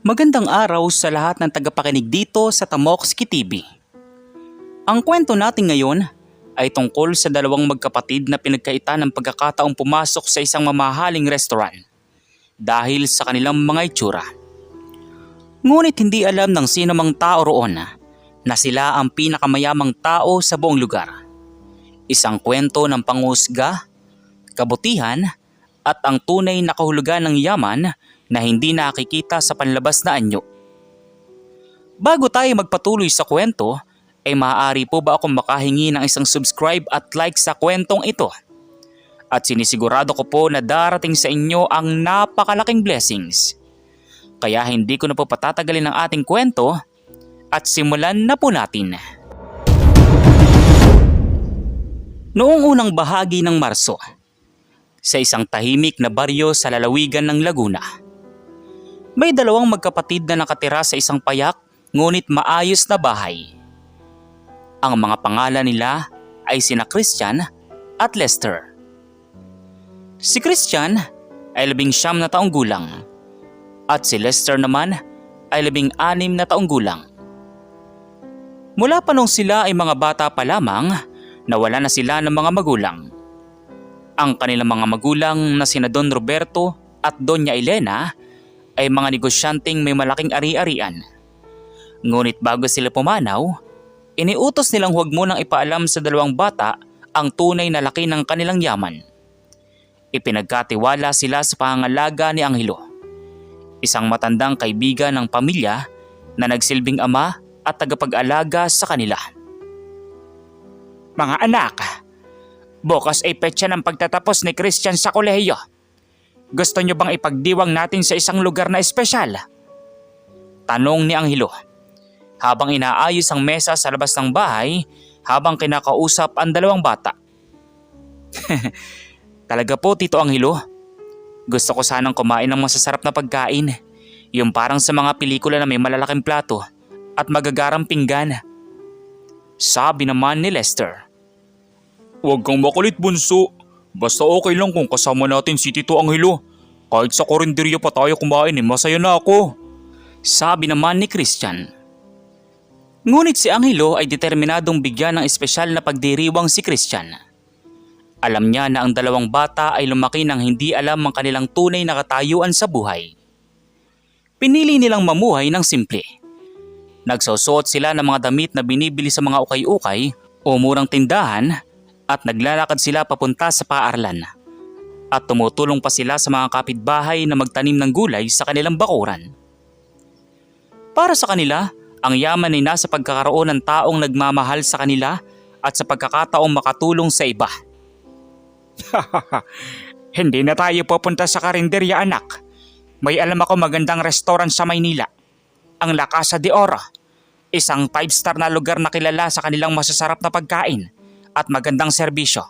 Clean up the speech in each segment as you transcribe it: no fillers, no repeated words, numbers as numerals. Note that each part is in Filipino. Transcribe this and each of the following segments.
Magandang araw sa lahat ng tagapakinig dito sa Tamokski TV. Ang kwento natin ngayon ay tungkol sa dalawang magkapatid na pinagkaitan ng pagkakataong pumasok sa isang mamahaling restaurant dahil sa kanilang mga itsura. Ngunit hindi alam ng sino mang tao roon na sila ang pinakamayamang tao sa buong lugar. Isang kwento ng panghusga, kabutihan at ang tunay na kahulugan ng yaman na hindi nakikita sa panlabas na anyo. Bago tayo magpatuloy sa kwento, ay maaari po ba akong makahingi ng isang subscribe at like sa kwentong ito? At sinisigurado ko po na darating sa inyo ang napakalaking blessings. Kaya hindi ko na po patatagalin ang ating kwento at simulan na po natin. Noong unang bahagi ng Marso, sa isang tahimik na baryo sa lalawigan ng Laguna, may dalawang magkapatid na nakatira sa isang payak ngunit maayos na bahay. Ang mga pangalan nila ay sina Christian at Lester. Si Christian ay 19 na taong gulang at si Lester naman ay 16 na taong gulang. Mula pa nung sila ay mga bata pa lamang, nawala na sila ng mga magulang. Ang kanilang mga magulang na sina Don Roberto at Doña Elena ay mga negosyanteng may malaking ari-arian. Ngunit bago sila pumanaw, iniutos nilang huwag munang ipaalam sa dalawang bata ang tunay na laki ng kanilang yaman. Ipinagkatiwala sila sa pangangalaga ni Angelo, isang matandang kaibigan ng pamilya na nagsilbing ama at tagapag-alaga sa kanila. Mga anak, bukas ay petsa ng pagtatapos ni Christian sa kolehiyo. Gusto niyo bang ipagdiwang natin sa isang lugar na espesyal? Tanong ni Angelo habang inaayos ang mesa sa labas ng bahay habang kinakausap ang dalawang bata. Talaga po, Tito Angelo. Gusto ko sanang kumain ng masasarap na pagkain. Yung parang sa mga pelikula na may malalaking plato at magagarang pinggan. Sabi naman ni Lester. Huwag kang makulit, bunso. Basta okay lang kung kasama natin si Tito Angelo. Kahit sa korinderya pa tayo kumain masaya na ako. Sabi naman ni Christian. Ngunit si Angelo ay determinadong bigyan ng espesyal na pagdiriwang si Christian. Alam niya na ang dalawang bata ay lumaki nang hindi alam ang kanilang tunay na katayuan sa buhay. Pinili nilang mamuhay ng simple. Nagsusuot sila ng mga damit na binibili sa mga ukay-ukay o murang tindahan at naglalakad sila papunta sa paaralan. At tumutulong pa sila sa mga kapitbahay na magtanim ng gulay sa kanilang bakuran. Para sa kanila, ang yaman ay nasa pagkakaroon ng taong nagmamahal sa kanila at sa pagkakataong makatulong sa iba. Hindi na tayo pupunta sa karinderya, anak. May alam ako magandang restaurant sa Maynila. Ang La Casa de Oro. Isang 5-star na lugar na kilala sa kanilang masasarap na pagkain at magandang serbisyo.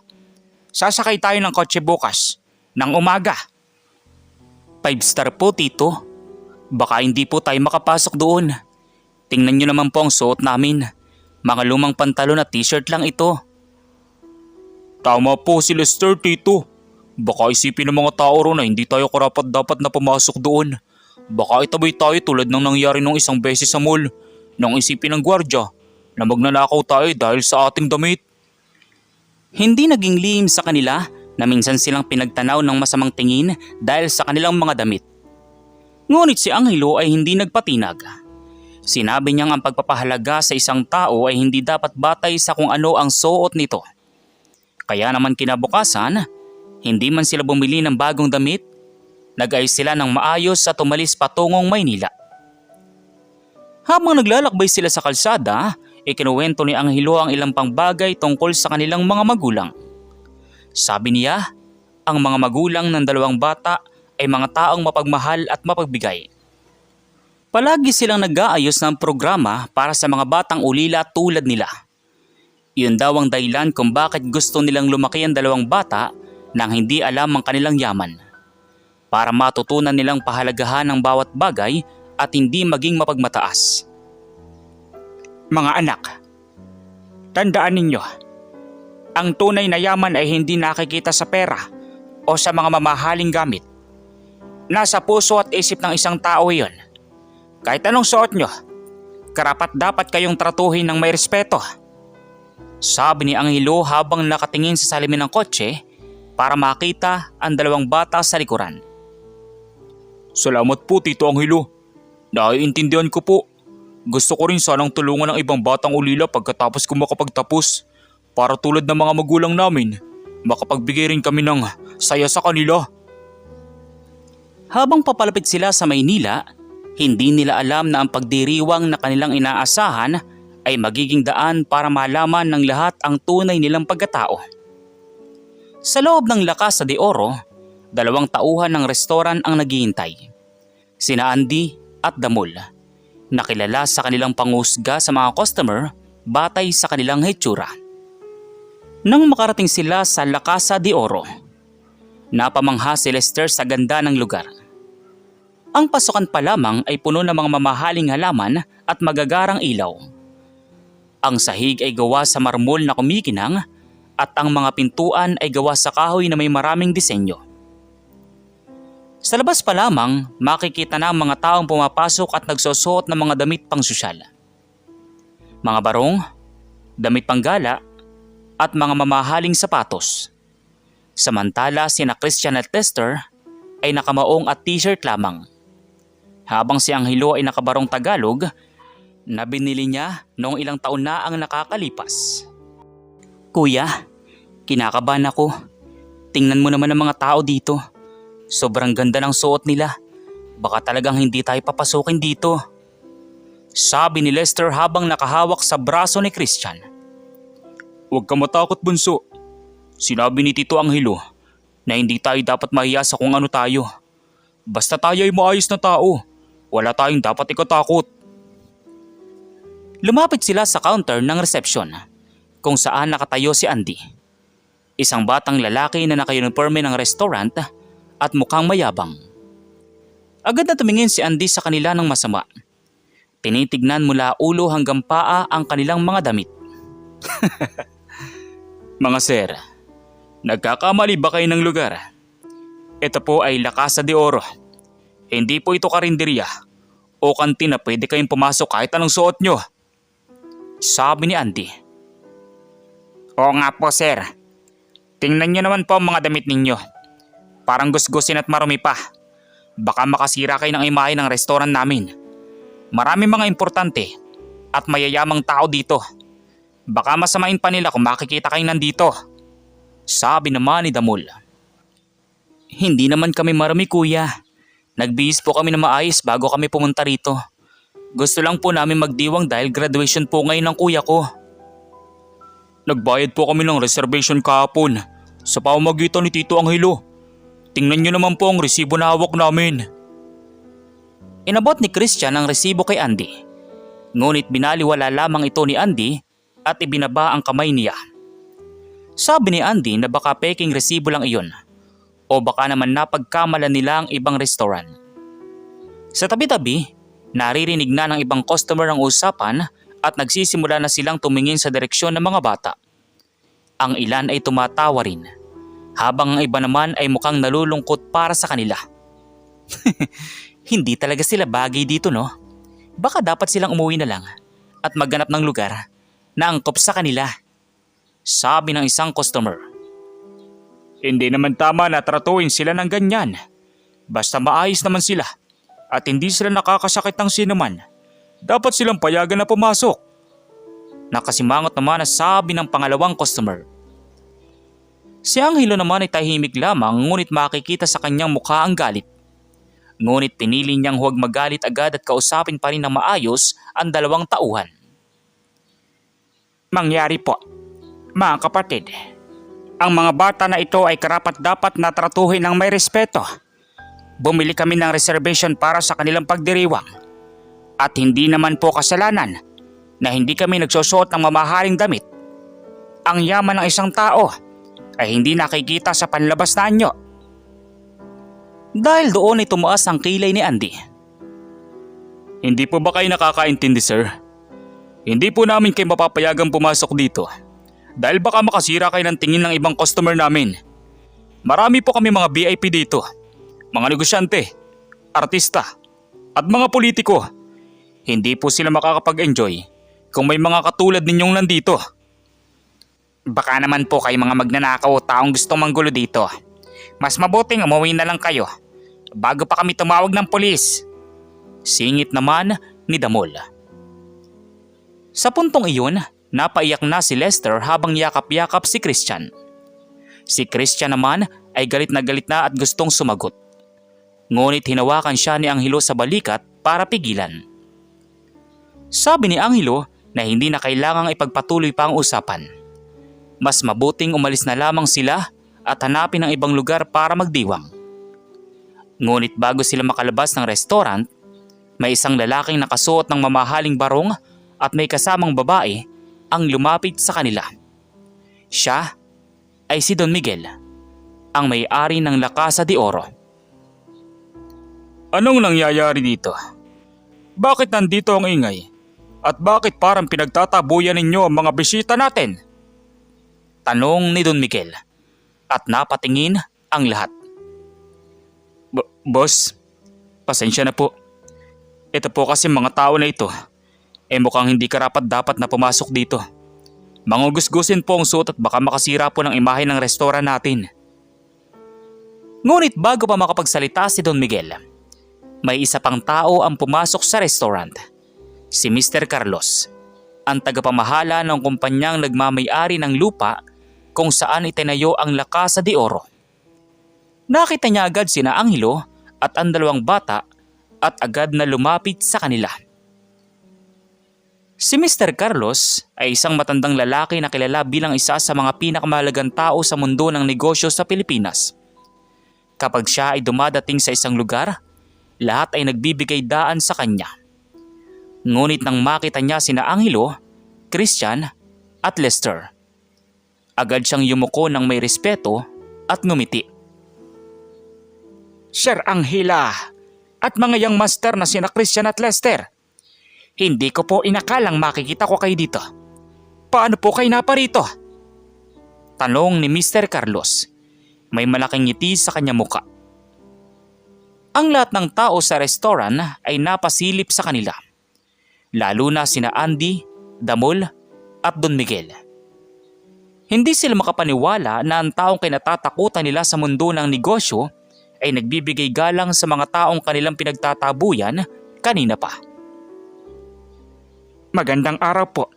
Sasakay tayo ng kotse bukas, ng umaga. 5-star po, Tito. Baka hindi po tayo makapasok doon. Tingnan nyo naman po ang suot namin. Mga lumang pantalon at t-shirt lang ito. Tama po si Lester, Tito. Baka isipin ng mga tao ron na hindi tayo karapat-dapat na pumasok doon. Baka itabay tayo tulad ng nangyari nung isang beses sa mall. Nang isipin ng gwardya na magnanakaw tayo dahil sa ating damit. Hindi naging lihim sa kanila na minsan silang pinagtanaw ng masamang tingin dahil sa kanilang mga damit. Ngunit si Angelo ay hindi nagpatinag. Sinabi niyang ang pagpapahalaga sa isang tao ay hindi dapat batay sa kung ano ang suot nito. Kaya naman kinabukasan, hindi man sila bumili ng bagong damit, nag-ayos sila ng maayos at umalis patungong Maynila. Habang naglalakbay sila sa kalsada, ikinuwento ni Angelo ang ilang pang bagay tungkol sa kanilang mga magulang. Sabi niya, ang mga magulang ng dalawang bata ay mga taong mapagmahal at mapagbigay. Palagi silang nag-aayos ng programa para sa mga batang ulila tulad nila. Iyon daw ang dahilan kung bakit gusto nilang lumaki ang dalawang bata nang hindi alam ang kanilang yaman. Para matutunan nilang pahalagahan ng bawat bagay at hindi maging mapagmataas. Mga anak, tandaan ninyo, ang tunay na yaman ay hindi nakikita sa pera o sa mga mamahaling gamit. Nasa puso at isip ng isang tao iyon. Kahit anong suot nyo, karapat dapat kayong tratuhin ng may respeto. Sabi ni Angelo habang nakatingin sa salamin ng kotse para makita ang dalawang bata sa likuran. Salamat po Tito Angelo. Naiintindihan ko po. Gusto ko rin sanang tulungan ng ibang batang ulila pagkatapos ko makapagtapos. Para tulad ng mga magulang namin, makapagbigay rin kami ng saya sa kanila. Habang papalapit sila sa Maynila, hindi nila alam na ang pagdiriwang na kanilang inaasahan ay magiging daan para malaman ng lahat ang tunay nilang pagkatao. Sa loob ng La Casa de Oro, 2 tauhan ng restoran ang naghihintay. Sina Andy at Damul, nakilala sa kanilang pangusga sa mga customer batay sa kanilang hitsura. Nang makarating sila sa La Casa de Oro, napamangha si Lester sa ganda ng lugar. Ang pasukan pa lamang ay puno ng mga mamahaling halaman at magagarang ilaw. Ang sahig ay gawa sa marmol na kumikinang at ang mga pintuan ay gawa sa kahoy na may maraming disenyo. Sa labas pa lamang, makikita na ang mga taong pumapasok at nagsusuot ng mga damit pang sosyal. Mga barong, damit panggala, at mga mamahaling sapatos. Samantala sina Christian at Lester ay nakamaong at t-shirt lamang. Habang si Angelo ay nakabarong Tagalog na binili niya noong ilang taon na ang nakakalipas. Kuya, kinakabahan ako. Tingnan mo naman ang mga tao dito. Sobrang ganda ng suot nila. Baka talagang hindi tayo papasukin dito. Sabi ni Lester habang nakahawak sa braso ni Christian. Huwag ka matakot bunso. Sinabi ni Tito Angelo na hindi tayo dapat mahiya sa kung ano tayo. Basta tayo ay maayos na tao, wala tayong dapat ikatakot. Lumapit sila sa counter ng reception kung saan nakatayo si Andy. Isang batang lalaki na naka-uniforme ng restaurant at mukhang mayabang. Agad na tumingin si Andy sa kanila ng masama. Tinitignan mula ulo hanggang paa ang kanilang mga damit. Mga sir, nagkakamali ba kayo ng lugar? Ito po ay La Casa de Oro. Hindi po ito karinderya o kantina pwede kayong pumasok kahit anong suot nyo. Sabi ni Andy. Oo nga po sir. Tingnan nyo naman po ang mga damit ninyo. Parang gusgusin at marumi pa. Baka makasira kayo ng imahe ng restoran namin. Marami mga importante at mayayamang tao dito. Baka masamain pa nila kung makikita kayo nandito. Sabi naman ni Damul. Hindi naman kami marami kuya. Nagbihis po kami na maayos bago kami pumunta rito. Gusto lang po namin magdiwang dahil graduation po ngayon ng kuya ko. Nagbayad po kami ng reservation kahapon sa pamamagitan ni Tito Angelo. Tingnan niyo naman po ang resibo na hawak namin. Inabot ni Christian ang resibo kay Andy. Ngunit binaliwala lamang ito ni Andy at ibinaba ang kamay niya. Sabi ni Andy na baka peking resibo lang iyon o baka naman napagkamalan nila ang ibang restaurant. Sa tabi-tabi, naririnig na ng ibang customer ang usapan at nagsisimula na silang tumingin sa direksyon ng mga bata. Ang ilan ay tumatawa rin, habang ang iba naman ay mukhang nalulungkot para sa kanila. Hindi talaga sila bagay dito no? Baka dapat silang umuwi na lang at maghanap ng lugar na angkop sa kanila. Sabi ng isang customer. Hindi naman tama na tratuin sila ng ganyan. Basta maayos naman sila at hindi sila nakakasakit ng sinuman. Dapat silang payagan na pumasok. Nakasimangot naman na sabi ng pangalawang customer. Si Angelo naman ay tahimik lamang ngunit makikita sa kanyang mukha ang galit. Ngunit pinili niyang huwag magalit agad at kausapin pa rin ng maayos ang 2 tauhan. Mangyari po, mga kapatid, ang mga bata na ito ay karapat-dapat na tratuhin ng may respeto. Bumili kami ng reservation para sa kanilang pagdiriwang. At hindi naman po kasalanan na hindi kami nagsusuot ng mamahaling damit. Ang yaman ng isang tao ay hindi nakikita sa panlabas na anyo. Dahil doon ay tumaas ang kilay ni Andy. Hindi po ba kayo nakakaintindi sir? Hindi po namin kayo mapapayagang pumasok dito dahil baka makasira kayo ng tingin ng ibang customer namin. Marami po kami mga VIP dito, mga negosyante, artista at mga politiko Hindi po sila makakapag-enjoy kung may mga katulad ninyong nandito. Baka naman po kayo mga magnanakaw o taong gustong manggulo dito. Mas mabuting umuwi na lang kayo bago pa kami tumawag ng pulis. Singit naman ni Damol. Sa puntong iyon, napaiyak na si Lester habang yakap-yakap si Christian. Si Christian naman ay galit na at gustong sumagot. Ngunit hinawakan siya ni Angelo sa balikat para pigilan. Sabi ni Angelo na hindi na kailangang ipagpatuloy pa ang usapan. Mas mabuting umalis na lamang sila at hanapin ang ibang lugar para magdiwang. Ngunit bago sila makalabas ng restaurant, may isang lalaking nakasuot ng mamahaling barong at may kasamang babae ang lumapit sa kanila. Siya ay si Don Miguel, ang may-ari ng La Casa de Oro. Anong nangyayari dito? Bakit nandito ang ingay? At bakit parang pinagtatabuyan ninyo ang mga bisita natin? Tanong ni Don Miguel at napatingin ang lahat. Boss, pasensya na po. Ito po kasi mga tao na ito mukhang hindi karapat-dapat na pumasok dito. Mangugusgusin po ang suot at baka makasira po ng imahe ng restoran natin. Ngunit bago pa makapagsalita si Don Miguel, may isa pang tao ang pumasok sa restaurant. Si Mr. Carlos, ang tagapamahala ng kumpanyang nagmamay-ari ng lupa kung saan itinayo ang La Casa de Oro. Nakita niya agad sina Angelo at ang dalawang bata at agad na lumapit sa kanila. Si Mr. Carlos ay isang matandang lalaki na kilala bilang isa sa mga pinakamahalagang tao sa mundo ng negosyo sa Pilipinas. Kapag siya ay dumadating sa isang lugar, lahat ay nagbibigay daan sa kanya. Ngunit nang makita niya sina Angelo, Christian at Lester, agad siyang yumuko ng may respeto at ngumiti. Sir Angela at mga young master na sina Christian at Lester, hindi ko po inakalang makikita ko kayo dito. Paano po kayo naparito? Tanong ni Mr. Carlos. May malaking ngiti sa kanya muka. Ang lahat ng tao sa restaurant ay napasilip sa kanila. Lalo na sina Andy, Damol at Don Miguel. Hindi sila makapaniwala na ang taong kinatatakutan nila sa mundo ng negosyo ay nagbibigay galang sa mga taong kanilang pinagtatabuyan kanina pa. Magandang araw po,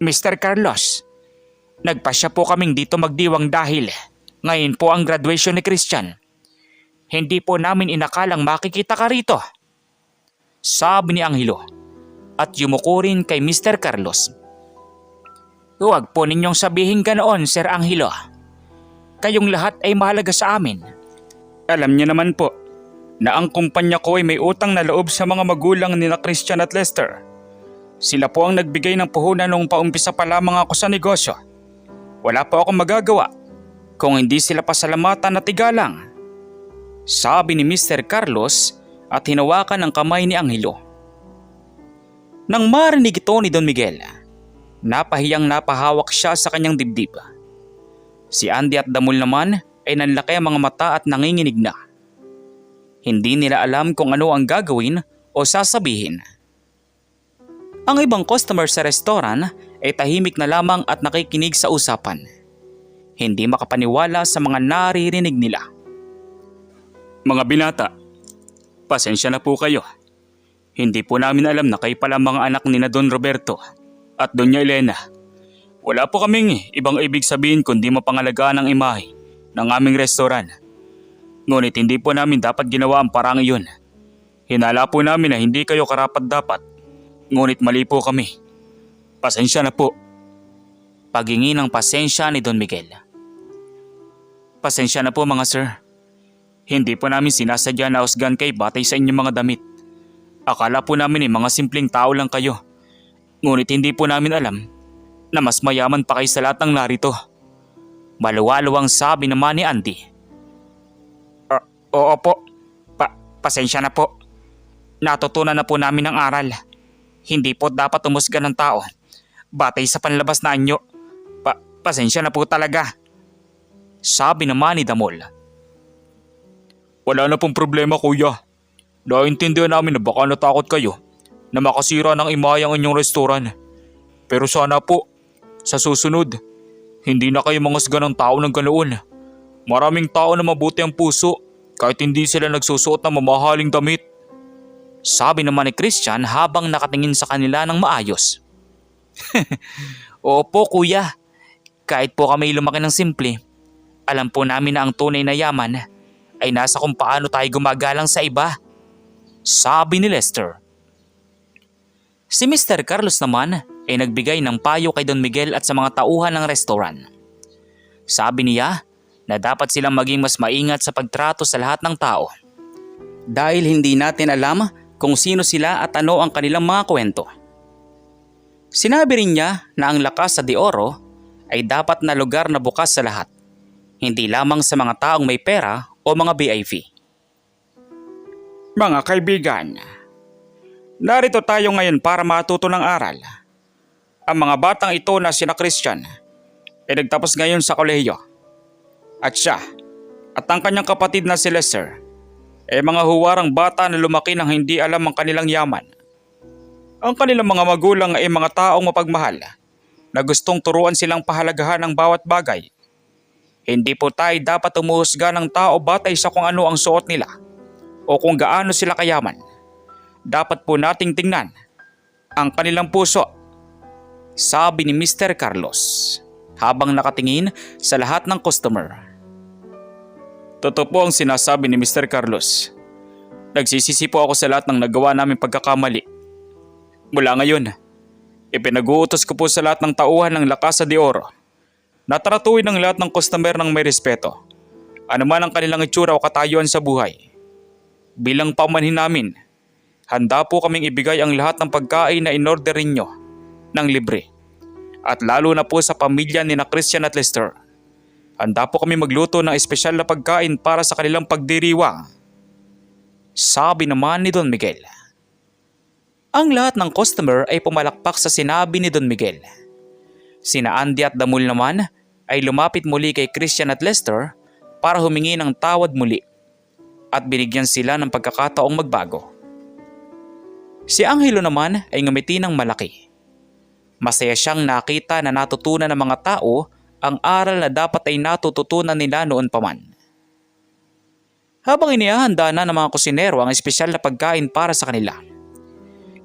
Mr. Carlos. Nagpasya po kaming dito magdiwang dahil ngayon po ang graduation ni Christian. Hindi po namin inakalang makikita ka rito. Sabi ni Angelo at yumuko rin kay Mr. Carlos. Huwag po ninyong sabihin ganoon, Sir Angelo. Kayong lahat ay mahalaga sa amin. Alam niyo naman po na ang kumpanya ko ay may utang na loob sa mga magulang ni na Christian at Lester. Sila po ang nagbigay ng puhunan noong paumpisa pa lamang ako sa negosyo. Wala po akong magagawa kung hindi sila pasalamatan at igalang. Sabi ni Mr. Carlos at hinawakan ang kamay ni Angelo. Nang marinig ito ni Don Miguel, napahiyang napahawak siya sa kanyang dibdib. Si Andy at Damol naman ay nanlaki ang mga mata at nanginginig na. Hindi nila alam kung ano ang gagawin o sasabihin. Ang ibang customer sa restaurant ay tahimik na lamang at nakikinig sa usapan. Hindi makapaniwala sa mga naririnig nila. Mga binata, pasensya na po kayo. Hindi po namin alam na kayo pala mga anak ni na Don Roberto at Doña Elena. Wala po kaming ibang ibig sabihin kundi mapangalagaan ang imahe ng aming restaurant. Ngunit hindi po namin dapat ginawa ang parang iyon. Hinala po namin na hindi kayo karapat-dapat. Ngunit mali po kami. Pasensya na po. Paghingi ng pasensya ni Don Miguel. Pasensya na po mga sir. Hindi po namin sinasadya na husgan kayo batay sa inyong mga damit. Akala po namin mga simpleng tao lang kayo. Ngunit hindi po namin alam na mas mayaman pa kayo sa lahat ng narito. Maluwaluwang sabi naman ni Andy. Oo po. Pasensya na po. Natutunan na po namin ang aral. Hindi po dapat umusga ng tao batay sa panlabas na anyo. Pasensya na po talaga. Sabi naman ni Damol. Wala na pong problema kuya. Naintindihan namin na baka natakot kayo. na makasira ng imaya ang inyong restoran. Pero sana po, sa susunod, hindi na kayo mangasga ng tao ng ganoon. Maraming tao na mabuti ang puso kahit hindi sila nagsusuot ng mamahaling damit. Sabi naman ni Christian habang nakatingin sa kanila ng maayos. Opo kuya, kahit po kami lumaki ng simple, alam po namin na ang tunay na yaman ay nasa kung paano tayo gumagalang sa iba. Sabi ni Lester. Si Mr. Carlos naman ay nagbigay ng payo kay Don Miguel at sa mga tauhan ng restoran. Sabi niya na dapat silang maging mas maingat sa pagtrato sa lahat ng tao. Dahil hindi natin alam kung sino sila at ano ang kanilang mga kwento. Sinabi rin niya na ang La Casa de Oro ay dapat na lugar na bukas sa lahat, hindi lamang sa mga taong may pera o mga VIP. Mga kaibigan, narito tayo ngayon para matuto ng aral. Ang mga batang ito na sina Christian ay nagtapos ngayon sa kolehiyo. At siya at ang kanyang kapatid na si Lester ay mga huwarang bata na lumaki nang hindi alam ang kanilang yaman. Ang kanilang mga magulang ay mga taong mapagmahal na gustong turuan silang pahalagahan ang bawat bagay. Hindi po tayo dapat umuhusga ng tao batay sa kung ano ang suot nila o kung gaano sila kayaman. Dapat po nating tingnan ang kanilang puso. Sabi ni Mr. Carlos habang nakatingin sa lahat ng customer. Totoo po ang sinasabi ni Mr. Carlos. Nagsisisi po ako sa lahat ng nagawa namin pagkakamali. Mula ngayon, ipinag-uutos ko po sa lahat ng tauhan ng La Casa de Oro na tratuhin ng lahat ng customer ng may respeto, ano man ang kanilang itsura o katayuan sa buhay. Bilang pamanhin namin, handa po kaming ibigay ang lahat ng pagkain na inorder ninyo ng libre. At lalo na po sa pamilya ni na Christian at Lester. Handa po kami magluto ng espesyal na pagkain para sa kanilang pagdiriwang. Sabi naman ni Don Miguel. Ang lahat ng customer ay pumalakpak sa sinabi ni Don Miguel. Sina Andy at Damul naman ay lumapit muli kay Christian at Lester para humingi ng tawad muli at binigyan sila ng pagkakataong magbago. Si Angelo naman ay ngumiti ng malaki. Masaya siyang nakita na natutunan ng mga tao ang aral na dapat ay natututunan nila noon pa man. Habang inihahanda na ng mga kusinero ang espesyal na pagkain para sa kanila,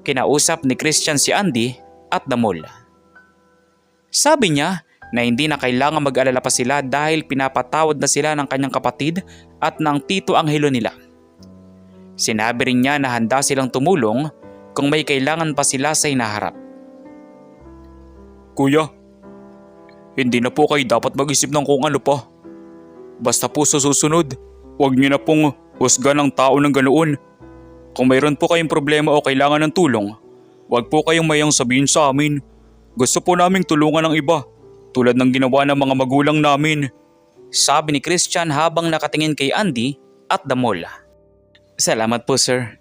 kinausap ni Christian si Andy at Damol. Sabi niya na hindi na kailangan mag-alala pa sila dahil pinapatawad na sila ng kanyang kapatid at ng tito Angelo nila. Sinabi rin niya na handa silang tumulong kung may kailangan pa sila sa hinaharap. Kuya, hindi na po kayo dapat mag-isip ng kung ano pa. Basta po sa susunod, huwag niyo na pong husga ng tao ng ganoon. Kung mayroon po kayong problema o kailangan ng tulong, huwag po kayong mayang sabihin sa amin. Gusto po naming tulungan ng iba, tulad ng ginawa ng mga magulang namin. Sabi ni Christian habang nakatingin kay Andy at Damol. Salamat po sir.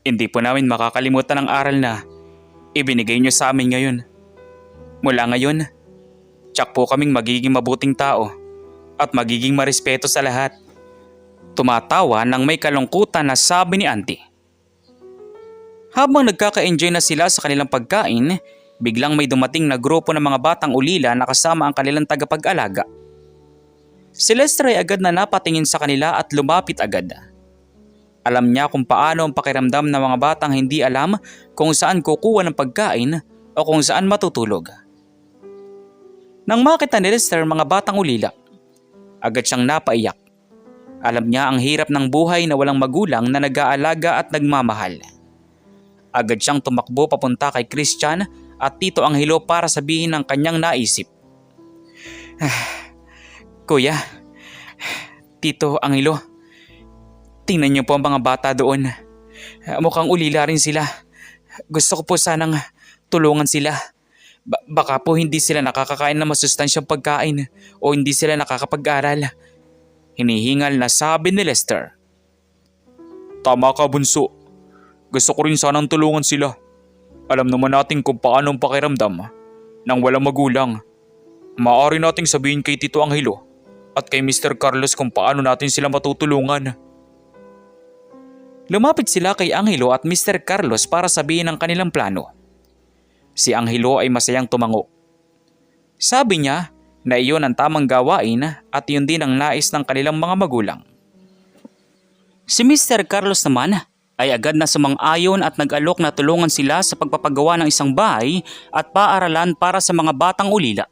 Hindi po namin makakalimutan ang aral na ibinigay niyo sa amin ngayon. Mula ngayon, tsak po kaming magiging mabuting tao at magiging marespeto sa lahat. Tumatawa nang may kalungkutan na sabi ni Auntie. Habang nagkaka-enjoy na sila sa kanilang pagkain, biglang may dumating na grupo ng mga batang ulila na kasama ang kanilang tagapag-alaga. Si Lester ay agad na napatingin sa kanila at lumapit agad. Alam niya kung paano ang pakiramdam ng mga batang hindi alam kung saan kukuha ng pagkain o kung saan matutulog. Nang makita ni Lester mga batang ulila, agad siyang napaiyak. Alam niya ang hirap ng buhay na walang magulang na nag-aalaga at nagmamahal. Agad siyang tumakbo papunta kay Christian at Tito Angelo para sabihin ang kanyang naisip. Kuya, Tito Angelo, tingnan niyo po ang mga bata doon. Mukhang ulila rin sila. Gusto ko po sanang tulungan sila. Baka po hindi sila nakakakain ng masustansyang pagkain o hindi sila nakakapag-aral. Hinihingal na sabi ni Lester. Tama ka bunso. Gusto ko rin sanang tulungan sila. Alam naman natin kung paano ang pakiramdam nang walang magulang. Maaari nating sabihin kay Tito Angelo at kay Mr. Carlos kung paano natin sila matutulungan. Lumapit sila kay Angelo at Mr. Carlos para sabihin ang kanilang plano. Si Angelo ay masayang tumango. Sabi niya na iyon ang tamang gawain at yun din ang nais ng kanilang mga magulang. Si Mr. Carlos naman ay agad na sumang-ayon at nag-alok na tulungan sila sa pagpapagawa ng isang bahay at paaralan para sa mga batang ulila.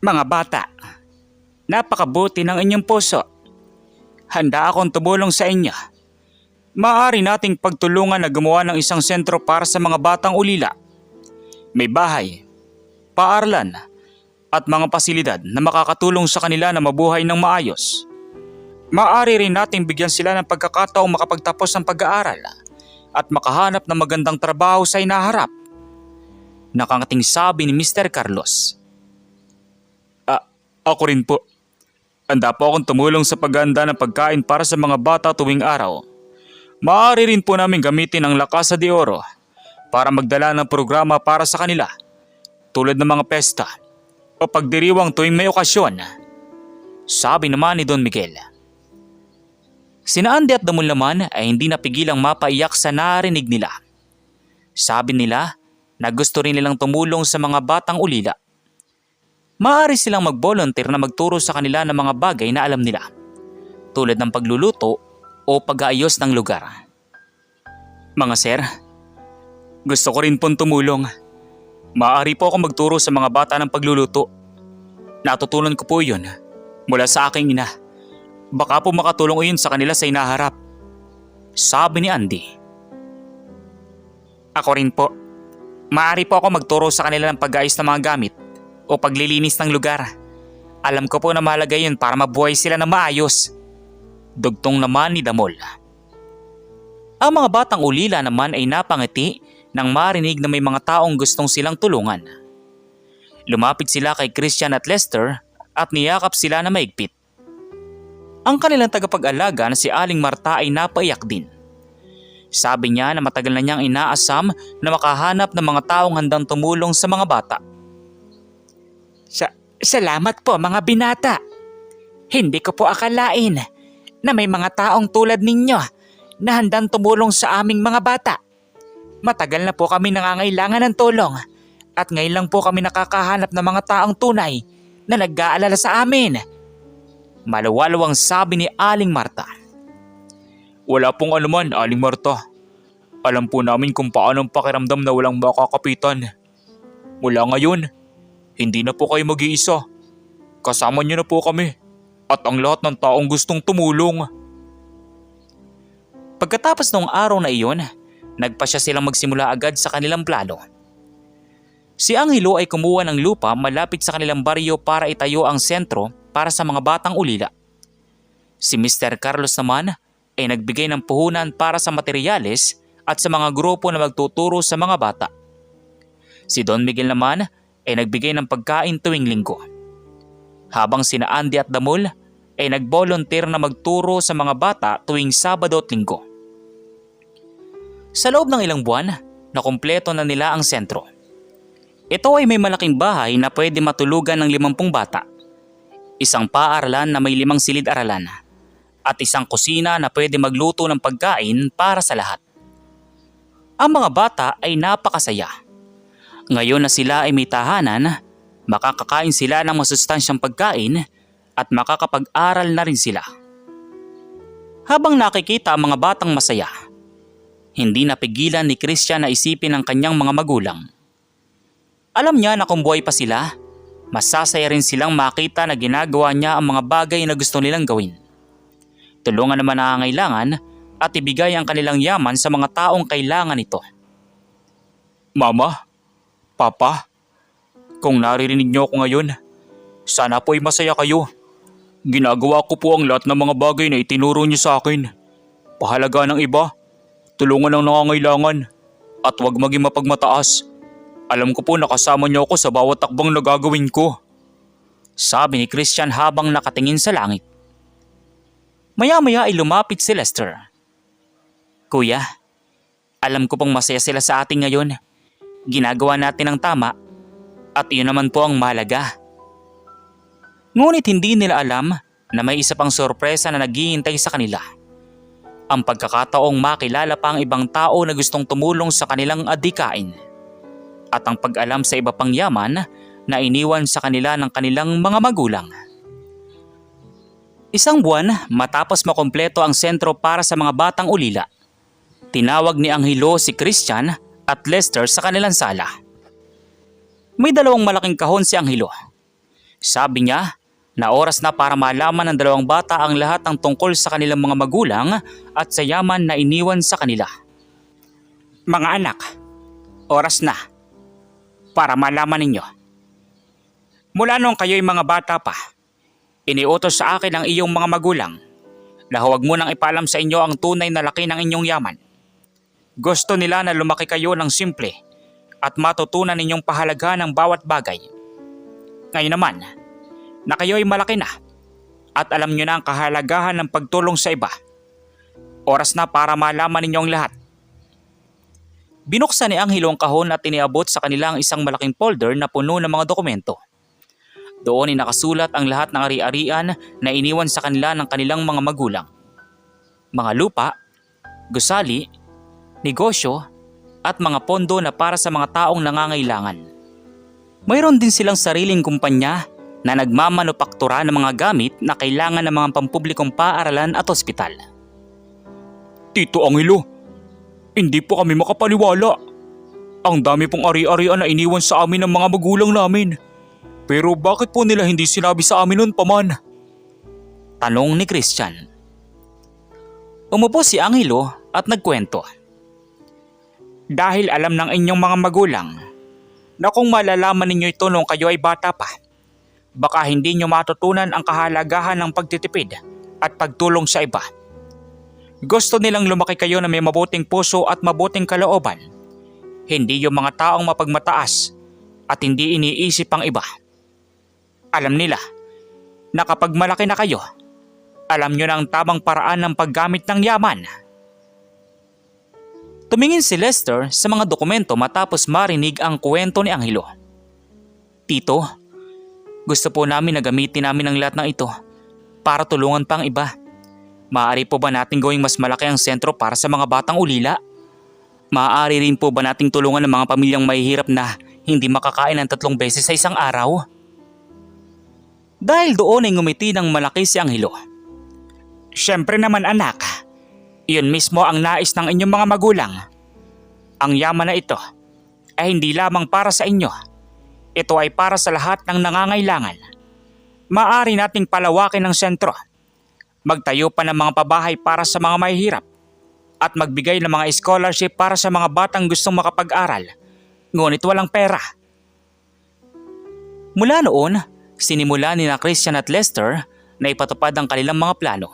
Mga bata, napakabuti ng inyong puso. Handa akong tumulong sa inyo. Maaari nating pagtulungan na gumawa ng isang sentro para sa mga batang ulila. May bahay, paaralan, at mga pasilidad na makakatulong sa kanila na mabuhay ng maayos. Maaari rin nating bigyan sila ng pagkakataong makapagtapos ng pag-aaral at makahanap ng magandang trabaho sa inaharap. Nakangating sabi ni Mr. Carlos. Ako rin po. Handa po akong tumulong sa paghahanda ng pagkain para sa mga bata tuwing araw. Maaari rin po namin gamitin ang La Casa de Oro para magdala ng programa para sa kanila, tulad ng mga pesta o pagdiriwang tuwing may okasyon. Sabi naman ni Don Miguel. Sina Andy at Damon naman ay hindi napigilang mapaiyak sa narinig nila. Sabi nila na gusto rin nilang tumulong sa mga batang ulila. Maaari silang mag-volunteer na magturo sa kanila ng mga bagay na alam nila, tulad ng pagluluto o pag-aayos ng lugar. Mga sir, gusto ko rin pong tumulong. Maaari po ako magturo sa mga bata ng pagluluto. Natutunan ko po yun mula sa aking ina. Baka po makatulong yun sa kanila sa inaharap. Sabi ni Andy. Ako rin po. Maaari po ako magturo sa kanila ng pag-aayos ng mga gamit o paglilinis ng lugar. Alam ko po na mahalaga yun para mabuhay sila na maayos. Dugtong naman ni Damol. Ang mga batang ulila naman ay napangiti nang marinig na may mga taong gustong silang tulungan. Lumapit sila kay Christian at Lester at niyakap sila na maigpit. Ang kanilang tagapag-alaga na si Aling Marta ay napaiyak din. Sabi niya na matagal na niyang inaasam na makahanap ng mga taong handang tumulong sa mga bata. Salamat po mga binata. Hindi ko po akalain na may mga taong tulad ninyo na handang tumulong sa aming mga bata. Matagal na po kami nangangailangan ng tulong at ngayon lang po kami nakakahanap ng mga taong tunay na nag-aalala sa amin. Maluwalwang sabi ni Aling Marta. Wala pong anuman, Aling Marta. Alam po namin kung paano ang pakiramdam na walang makakapitan. Mula ngayon, hindi na po kayo mag-iisa. Kasama niyo na po kami at ang lahat ng taong gustong tumulong. Pagkatapos ng araw na iyon, nagpasya silang magsimula agad sa kanilang plano. Si Angelo ay kumuha ng lupa malapit sa kanilang baryo para itayo ang sentro para sa mga batang ulila. Si Mr. Carlos naman ay nagbigay ng puhunan para sa materyales at sa mga grupo na magtuturo sa mga bata. Si Don Miguel naman ay nagbigay ng pagkain tuwing linggo. Habang sina Andy at Damol ay nag-volunteer na magturo sa mga bata tuwing Sabado at Linggo. Sa loob ng ilang buwan, nakumpleto na nila ang sentro. Ito ay may malaking bahay na pwede matulugan ng 50 bata, isang paaralan na may 5 silid-aralan, at isang kusina na pwede magluto ng pagkain para sa lahat. Ang mga bata ay napakasaya. Ngayon na sila ay may tahanan, makakakain sila ng masustansyang pagkain at makakapag-aral na rin sila. Habang nakikita ang mga batang masaya, hindi napigilan ni Christian na isipin ang kanyang mga magulang. Alam niya na kung buhay pa sila, masasaya rin silang makita na ginagawa niya ang mga bagay na gusto nilang gawin. Tulungan naman ang nangangailangan at ibigay ang kanilang yaman sa mga taong kailangan ito. Mama, Papa, kung naririnig niyo ako ngayon, sana po ay masaya kayo. Ginagawa ko po ang lahat ng mga bagay na itinuro niyo sa akin. Pahalaga ng iba, tulungan ang nangangailangan, at huwag maging mapagmataas. Alam ko po nakasama niyo ako sa bawat takbang na gagawin ko. Sabi ni Christian habang nakatingin sa langit. Maya-maya ay lumapit si Lester. Kuya, alam ko pong masaya sila sa atin ngayon. Ginagawa natin ang tama at iyon naman po ang mahalaga. Ngunit hindi nila alam na may isa pang sorpresa na naghihintay sa kanila ang pagkakataong makilala pa ang ibang tao na gustong tumulong sa kanilang adhikain, at ang pag-alam sa iba pang yaman na iniwan sa kanila ng kanilang mga magulang. Isang buwan matapos makumpleto ang sentro para sa mga batang ulila, tinawag ni Angelo si Christian at Lester sa kanilang sala. May dalawang malaking kahon si Angelo. Sabi niya na oras na para malaman ng dalawang bata ang lahat ng tungkol sa kanilang mga magulang at sa yaman na iniwan sa kanila. Mga anak, oras na para malaman ninyo. Mula nung kayo'y mga bata pa, iniutos sa akin ang iyong mga magulang na huwag mo nang ipaalam sa inyo ang tunay na laki ng inyong yaman. Gusto nila na lumaki kayo ng simple at matutunan ninyong pahalagahan ng bawat bagay. Ngayon naman, na kayo'y malaki na at alam nyo na ang kahalagahan ng pagtulong sa iba, oras na para malaman ninyo ang lahat. Binuksan ni Angelo ang kahon at iniabot sa kanila ang isang malaking folder na puno ng mga dokumento. Doon ay nakasulat ang lahat ng ari-arian na iniwan sa kanila ng kanilang mga magulang. Mga lupa, gusali, negosyo, at mga pondo na para sa mga taong nangangailangan. Mayroon din silang sariling kumpanya na nagmamanupaktura ng mga gamit na kailangan ng mga pampublikong paaralan at ospital. Tito Angelo, hindi po kami makapaniwala. Ang dami pong ari-arian na iniwan sa amin ng mga magulang namin. Pero bakit po nila hindi sinabi sa amin noon pa man? Tanong ni Christian. Umupo si Angelo at nagkwento. Dahil alam ng inyong mga magulang na kung malalaman ninyo ito nung kayo ay bata pa, baka hindi nyo matutunan ang kahalagahan ng pagtitipid at pagtulong sa iba. Gusto nilang lumaki kayo na may mabuting puso at mabuting kalooban, hindi yung mga taong mapagmataas at hindi iniisip ang iba. Alam nila na kapag malaki na kayo, alam nyo na ang tamang paraan ng paggamit ng yaman. Tumingin si Lester sa mga dokumento matapos marinig ang kwento ni Angelo. Tito, gusto po namin na gamitin namin ang lahat ng ito para tulungan pa ang iba. Maaari po ba natin gawing mas malaki ang sentro para sa mga batang ulila? Maaari rin po ba nating tulungan ng mga pamilyang mahihirap na hindi makakain ng 3 beses sa isang araw? Dahil doon ay ngumiti ng malaki si Angelo. Siyempre naman anak, iyon mismo ang nais ng inyong mga magulang. Ang yaman na ito ay hindi lamang para sa inyo. Ito ay para sa lahat ng nangangailangan. Maaari nating palawakin ang sentro. Magtayo pa ng mga pabahay para sa mga mahihirap at magbigay ng mga scholarship para sa mga batang gustong makapag-aral, ngunit walang pera. Mula noon, sinimula ni Christian at Lester na ipatupad ang kanilang mga plano.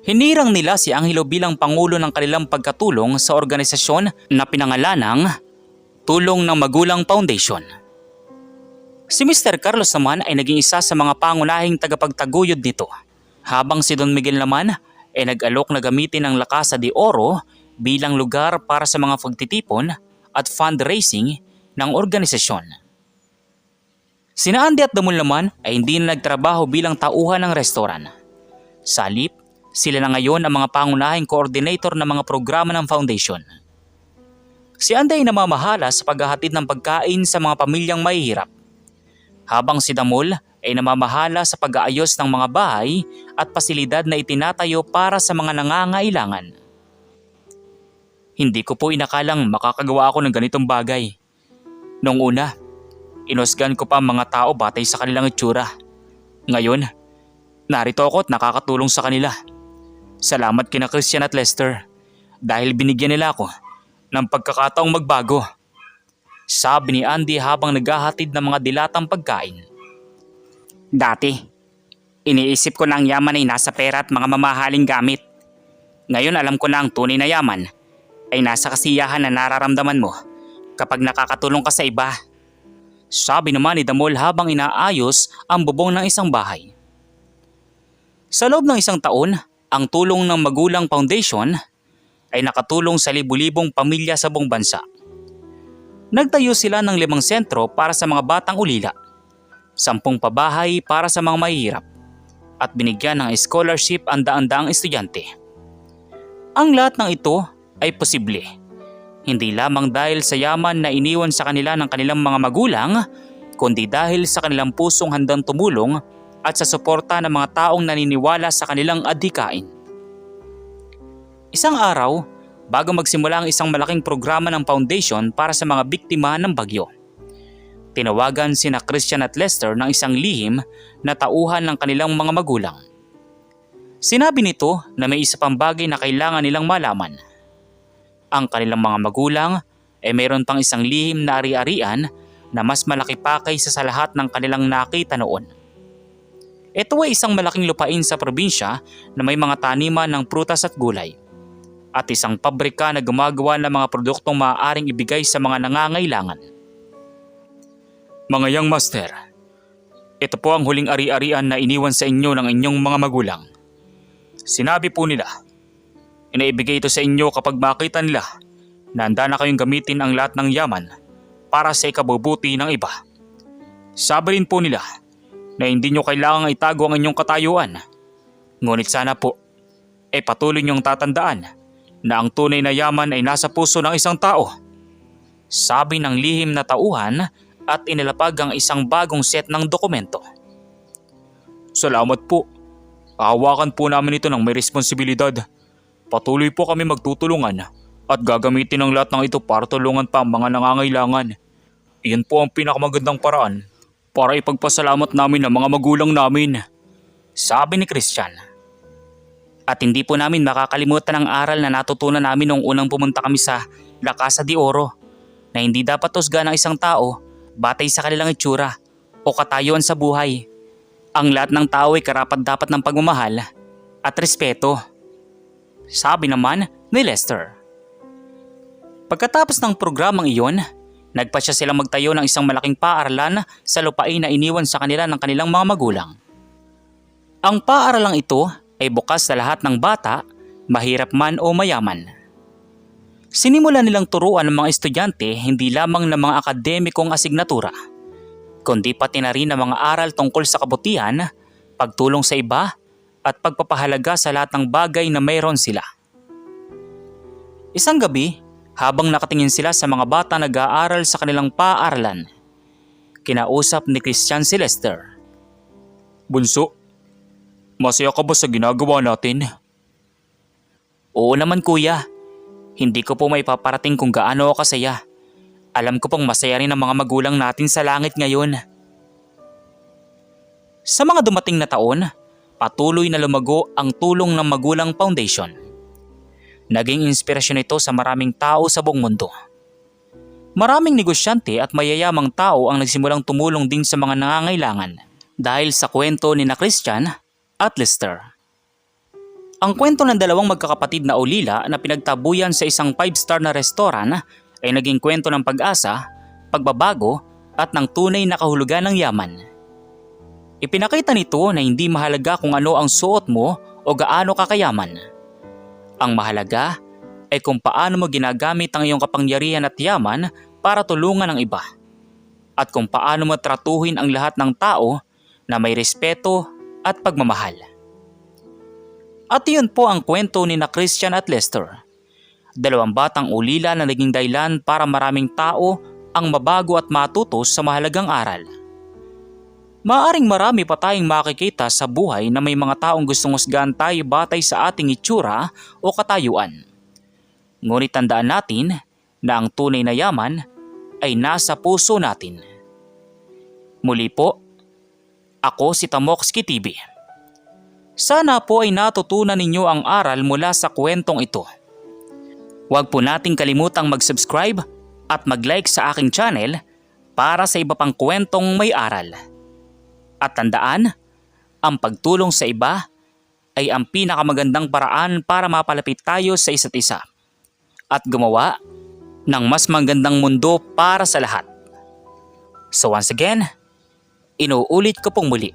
Hinirang nila si Angelo bilang pangulo ng kanilang pagkatulong sa organisasyon na pinangalanang Tulong ng Magulang Foundation. Si Mr. Carlos naman ay naging isa sa mga pangunahing tagapagtaguyod nito, habang si Don Miguel naman ay nag-alok na gamitin ang La Casa de Oro bilang lugar para sa mga pagtitipon at fundraising ng organisasyon. Sina Andy at Damon naman ay hindi na nagtrabaho bilang tauhan ng restoran. Sa halip, sila na ngayon ang mga pangunahing coordinator ng mga programa ng foundation. Si Andy ay namamahala sa paghahatid ng pagkain sa mga pamilyang mahihirap, habang si Damol ay namamahala sa pag-aayos ng mga bahay at pasilidad na itinatayo para sa mga nangangailangan. Hindi ko po inakalang makakagawa ako ng ganitong bagay. Noong una, inusgan ko pa ang mga tao batay sa kanilang itsura. Ngayon, narito ako at nakakatulong sa kanila. Salamat kina Christian at Lester dahil binigyan nila ako ng pagkakataong magbago. Sabi ni Andy habang naghahatid ng mga dilatang pagkain. Dati, iniisip ko na ang yaman ay nasa pera at mga mamahaling gamit. Ngayon alam ko na ang tunay na yaman ay nasa kasiyahan na nararamdaman mo kapag nakakatulong ka sa iba. Sabi naman ni Damol habang inaayos ang bubong ng isang bahay. Sa loob ng 1 taon, ang Tulong ng Magulang Foundation ay nakatulong sa libu-libong pamilya sa buong bansa. Nagtayo sila ng 5 sentro para sa mga batang ulila, 10 pabahay para sa mga mahihirap, at binigyan ng scholarship ang daan-daang estudyante. Ang lahat ng ito ay posible. Hindi lamang dahil sa yaman na iniwan sa kanila ng kanilang mga magulang, kundi dahil sa kanilang pusong handang tumulong at sa suporta ng mga taong naniniwala sa kanilang adhikain. Isang araw, bago magsimula ang isang malaking programa ng foundation para sa mga biktima ng bagyo, tinawagan sina Christian at Lester ng isang lihim na tauhan ng kanilang mga magulang. Sinabi nito na may isa pang bagay na kailangan nilang malaman. Ang kanilang mga magulang ay mayroon pang isang lihim na ari-arian na mas malaki pa kaysa sa lahat ng kanilang nakita noon. Ito ay isang malaking lupain sa probinsya na may mga taniman ng prutas at gulay at isang pabrika na gumagawa ng mga produktong maaaring ibigay sa mga nangangailangan. Mga young master, ito po ang huling ari-arian na iniwan sa inyo ng inyong mga magulang. Sinabi po nila, inaibigay ito sa inyo kapag makita nila na handa na kayong gamitin ang lahat ng yaman para sa ikabubuti ng iba. Sabi rin po nila na hindi nyo kailangang itago ang inyong katayuan. Ngunit sana po, patuloy nyong tatandaan na ang tunay na yaman ay nasa puso ng isang tao. Sabi ng lihim na tauhan at inilapag ang isang bagong set ng dokumento. Salamat po. Hawakan po namin ito ng may responsibilidad. Patuloy po kami magtutulungan at gagamitin ang lahat ng ito para tulungan pa ang mga nangangailangan. Iyan po ang pinakamagandang paraan para ipagpasalamat namin ang mga magulang namin, sabi ni Christian. At hindi po namin makakalimutan ang aral na natutunan namin noong unang pumunta kami sa La Casa de Oro, na hindi dapat husgahan ng isang tao batay sa kanilang itsura o katayuan sa buhay. Ang lahat ng tao ay karapat-dapat ng pagmamahal at respeto, sabi naman ni Lester. Pagkatapos ng programang iyon, nagpasya silang magtayo ng isang malaking paaralan sa lupain na iniwan sa kanila ng kanilang mga magulang. Ang paaralang ito ay bukas sa lahat ng bata, mahirap man o mayaman. Sinimulan nilang turuan ng mga estudyante hindi lamang ng mga akademikong asignatura, kundi pati na rin ng mga aral tungkol sa kabutihan, pagtulong sa iba at pagpapahalaga sa lahat ng bagay na mayroon sila. Isang gabi, habang nakatingin sila sa mga bata nag-aaral sa kanilang paaralan, kinausap ni Christian si Lester. Bunso, masaya ka ba sa ginagawa natin? Oo naman kuya, hindi ko po may paparating kung gaano ako kasaya. Alam ko pong masaya rin ang mga magulang natin sa langit ngayon. Sa mga dumating na taon, patuloy na lumago ang tulong ng Magulang Foundation. Naging inspirasyon ito sa maraming tao sa buong mundo. Maraming negosyante at mayayamang tao ang nagsimulang tumulong din sa mga nangangailangan dahil sa kwento ni na Christian at Lester. Ang kwento ng dalawang magkakapatid na ulila na pinagtabuyan sa isang 5-star na restaurant ay naging kwento ng pag-asa, pagbabago at ng tunay na kahulugan ng yaman. Ipinakita nito na hindi mahalaga kung ano ang suot mo o gaano kakayaman. Ang mahalaga ay kung paano mo ginagamit ang iyong kapangyarihan at yaman para tulungan ang iba. At kung paano mo tratuhin ang lahat ng tao na may respeto at pagmamahal. At iyon po ang kwento ni na Christian at Lester. Dalawang batang ulila na naging dahilan para maraming tao ang mabago at matuto sa mahalagang aral. Maaring marami pa tayong makikita sa buhay na may mga taong gustong husgahan tayo batay sa ating itsura o katayuan. Ngunit tandaan natin na ang tunay na yaman ay nasa puso natin. Muli po, ako si Tamokski TV. Sana po ay natutunan ninyo ang aral mula sa kwentong ito. Huwag po nating kalimutang mag-subscribe at mag-like sa aking channel para sa iba pang kwentong may aral. At tandaan, ang pagtulong sa iba ay ang pinakamagandang paraan para mapalapit tayo sa isa't isa at gumawa ng mas magandang mundo para sa lahat. So once again, inuulit ko pong muli.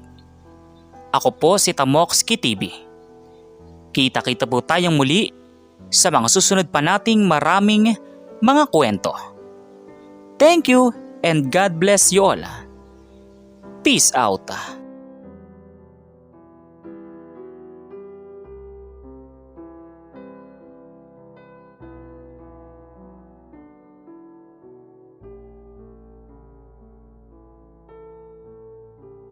Ako po si Tamokski TV. Kita-kita po tayong muli sa mga susunod pa nating maraming mga kwento. Thank you and God bless you all. Peace out.